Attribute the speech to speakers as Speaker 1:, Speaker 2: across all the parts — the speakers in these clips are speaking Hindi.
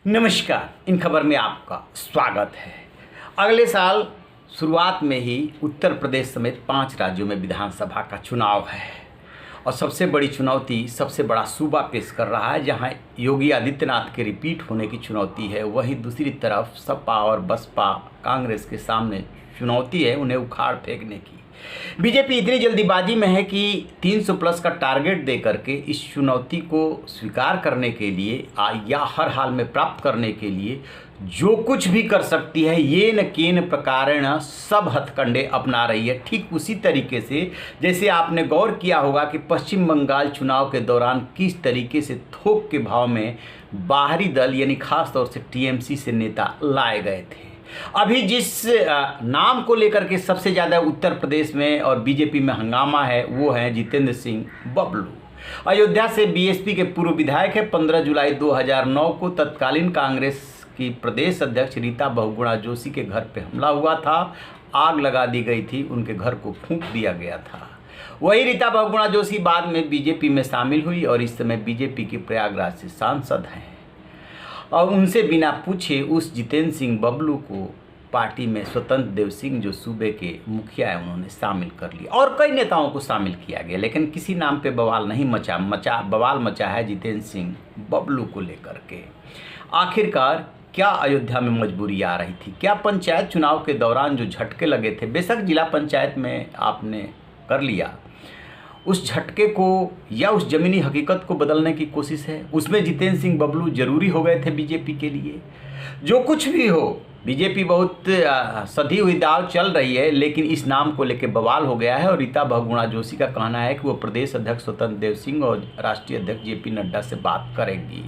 Speaker 1: नमस्कार। इन खबर में आपका स्वागत है। अगले साल शुरुआत में ही उत्तर प्रदेश समेत 5 राज्यों में विधानसभा का चुनाव है और सबसे बड़ी चुनौती सबसे बड़ा सूबा पेश कर रहा है, जहां योगी आदित्यनाथ के रिपीट होने की चुनौती है। वहीं दूसरी तरफ सपा और बसपा कांग्रेस के सामने चुनौती है उन्हें उखाड़ फेंकने की। बीजेपी इतनी जल्दीबाजी में है कि 300 प्लस का टारगेट दे करके इस चुनौती को स्वीकार करने के लिए या हर हाल में प्राप्त करने के लिए जो कुछ भी कर सकती है ये न केन प्रकारेण सब हथकंडे अपना रही है। ठीक उसी तरीके से जैसे आपने गौर किया होगा कि पश्चिम बंगाल चुनाव के दौरान किस तरीके से थोक के भाव में बाहरी दल यानी खास तौर से टीएमसी से नेता लाए गए थे। अभी जिस नाम को लेकर के सबसे ज़्यादा उत्तर प्रदेश में और बीजेपी में हंगामा है वो है जितेंद्र सिंह बबलू। अयोध्या से बीएसपी के पूर्व विधायक है। 15 जुलाई 2009 को तत्कालीन कांग्रेस की प्रदेश अध्यक्ष रीता बहुगुणा जोशी के घर पे हमला हुआ था, आग लगा दी गई थी, उनके घर को फूंक दिया गया था। वही रीता बहुगुणा जोशी बाद में बीजेपी में शामिल हुई और इस समय बीजेपी की प्रयागराज से सांसद हैं। और उनसे बिना पूछे उस जितेंद्र सिंह बबलू को पार्टी में स्वतंत्र देव सिंह जो सूबे के मुखिया हैं उन्होंने शामिल कर लिया और कई नेताओं को शामिल किया गया, लेकिन किसी नाम पे बवाल नहीं बवाल मचा है जितेंद्र सिंह बबलू को लेकर के। आखिरकार क्या अयोध्या में मजबूरी आ रही थी? क्या पंचायत चुनाव के दौरान जो झटके लगे थे, बेशक जिला पंचायत में आपने कर लिया, उस झटके को या उस ज़मीनी हकीकत को बदलने की कोशिश है? उसमें जितेंद्र सिंह बबलू जरूरी हो गए थे बीजेपी के लिए। जो कुछ भी हो, बीजेपी बहुत सधी हुई दाव चल रही है, लेकिन इस नाम को लेकर बवाल हो गया है और रीता बहुगुणा जोशी का कहना है कि वो प्रदेश अध्यक्ष स्वतंत्र देव सिंह और राष्ट्रीय अध्यक्ष जेपी नड्डा से बात करेंगी।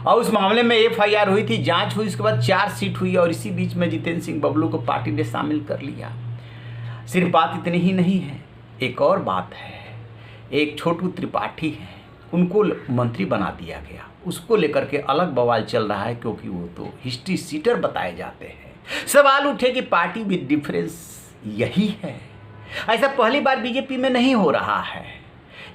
Speaker 1: और उस मामले में एफआईआर हुई थी, जांच हुई, उसके बाद चार्जशीट हुई और इसी बीच में जितेंद्र सिंह बबलू को पार्टी ने शामिल कर लिया। सिर्फ बात इतनी ही नहीं है, एक और बात है। एक छोटू त्रिपाठी है, उनको मंत्री बना दिया गया। उसको लेकर के अलग बवाल चल रहा है क्योंकि वो तो हिस्ट्री सीटर बताए जाते हैं। सवाल उठे कि पार्टी विद डिफरेंस यही है। ऐसा पहली बार बीजेपी में नहीं हो रहा है।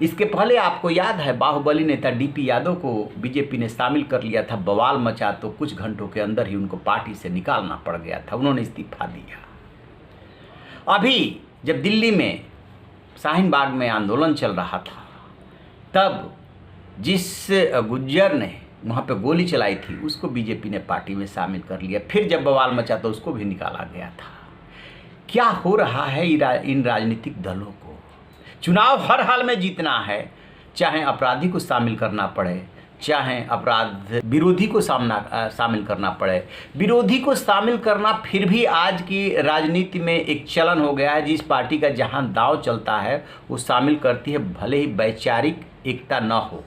Speaker 1: इसके पहले आपको याद है बाहुबली नेता डीपी यादव को बीजेपी ने शामिल कर लिया था, बवाल मचा तो कुछ घंटों के अंदर ही उनको पार्टी से निकालना पड़ गया था, उन्होंने इस्तीफा दिया। अभी जब दिल्ली में शाहीन बाग में आंदोलन चल रहा था, तब जिस गुज्जर ने वहाँ पे गोली चलाई थी उसको बीजेपी ने पार्टी में शामिल कर लिया। फिर जब बवाल मचा तो उसको भी निकाला गया था। क्या हो रहा है इन राजनीतिक दलों को? चुनाव हर हाल में जीतना है, चाहे अपराधी को शामिल करना पड़े, चाहे अपराध विरोधी को शामिल करना पड़े। विरोधी को शामिल करना फिर भी आज की राजनीति में एक चलन हो गया है। जिस पार्टी का जहां दांव चलता है वो शामिल करती है, भले ही वैचारिक एकता न हो,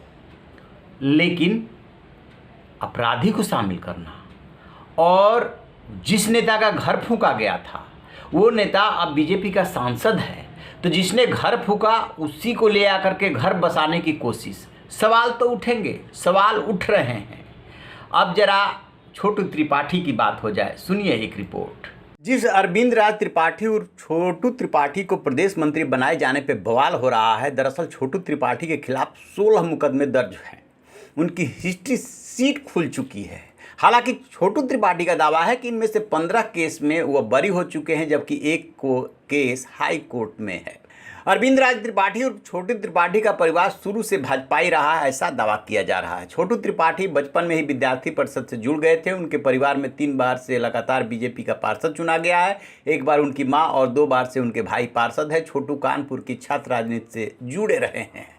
Speaker 1: लेकिन अपराधी को शामिल करना। और जिस नेता का घर फूंका गया था वो नेता अब बीजेपी का सांसद है, तो जिसने घर फूंका उसी को ले आकर के घर बसाने की कोशिश। सवाल तो उठेंगे, सवाल उठ रहे हैं। अब जरा छोटू त्रिपाठी की बात हो जाए, सुनिए एक रिपोर्ट। जिस अरविंद राज त्रिपाठी और छोटू त्रिपाठी को प्रदेश मंत्री बनाए जाने पे बवाल हो रहा है, दरअसल छोटू त्रिपाठी के खिलाफ 16 मुकदमे दर्ज हैं। उनकी हिस्ट्री सीट खुल चुकी है। हालांकि छोटू त्रिपाठी का दावा है कि इनमें से 15 केस में वह बरी हो चुके हैं, जबकि एक केस हाई कोर्ट में है। अरविंद राज त्रिपाठी और छोटू त्रिपाठी का परिवार शुरू से भाजपाई रहा है, ऐसा दावा किया जा रहा है। छोटू त्रिपाठी बचपन में ही विद्यार्थी परिषद से जुड़ गए थे। उनके परिवार में 3 बार से लगातार बीजेपी का पार्षद चुना गया है। एक बार उनकी मां और 2 बार से उनके भाई पार्षद है। छोटू कानपुर की छात्र राजनीति से जुड़े रहे हैं।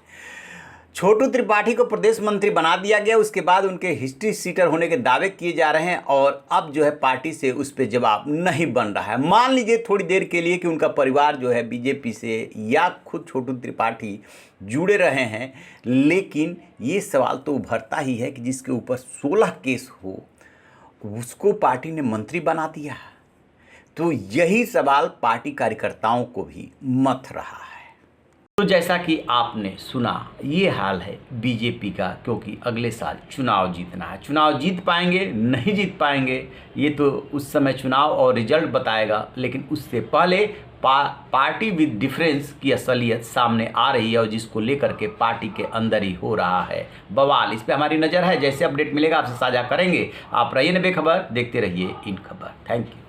Speaker 1: छोटू त्रिपाठी को प्रदेश मंत्री बना दिया गया, उसके बाद उनके हिस्ट्री सीटर होने के दावे किए जा रहे हैं और अब जो है पार्टी से उस पर जवाब नहीं बन रहा है। मान लीजिए थोड़ी देर के लिए कि उनका परिवार जो है बीजेपी से या खुद छोटू त्रिपाठी जुड़े रहे हैं, लेकिन ये सवाल तो उभरता ही है कि जिसके ऊपर 16 केस हो उसको पार्टी ने मंत्री बना दिया। तो यही सवाल पार्टी कार्यकर्ताओं को भी मथ रहा है। तो जैसा कि आपने सुना, ये हाल है बीजेपी का, क्योंकि अगले साल चुनाव जीतना है। चुनाव जीत पाएंगे नहीं जीत पाएंगे ये तो उस समय चुनाव और रिजल्ट बताएगा, लेकिन उससे पहले पार्टी विद डिफरेंस की असलियत सामने आ रही है और जिसको लेकर के पार्टी के अंदर ही हो रहा है बवाल। इस पे हमारी नज़र है, जैसे अपडेट मिलेगा आपसे साझा करेंगे। आप रहिए बेखबर, देखते रहिए इन खबर। Thank you.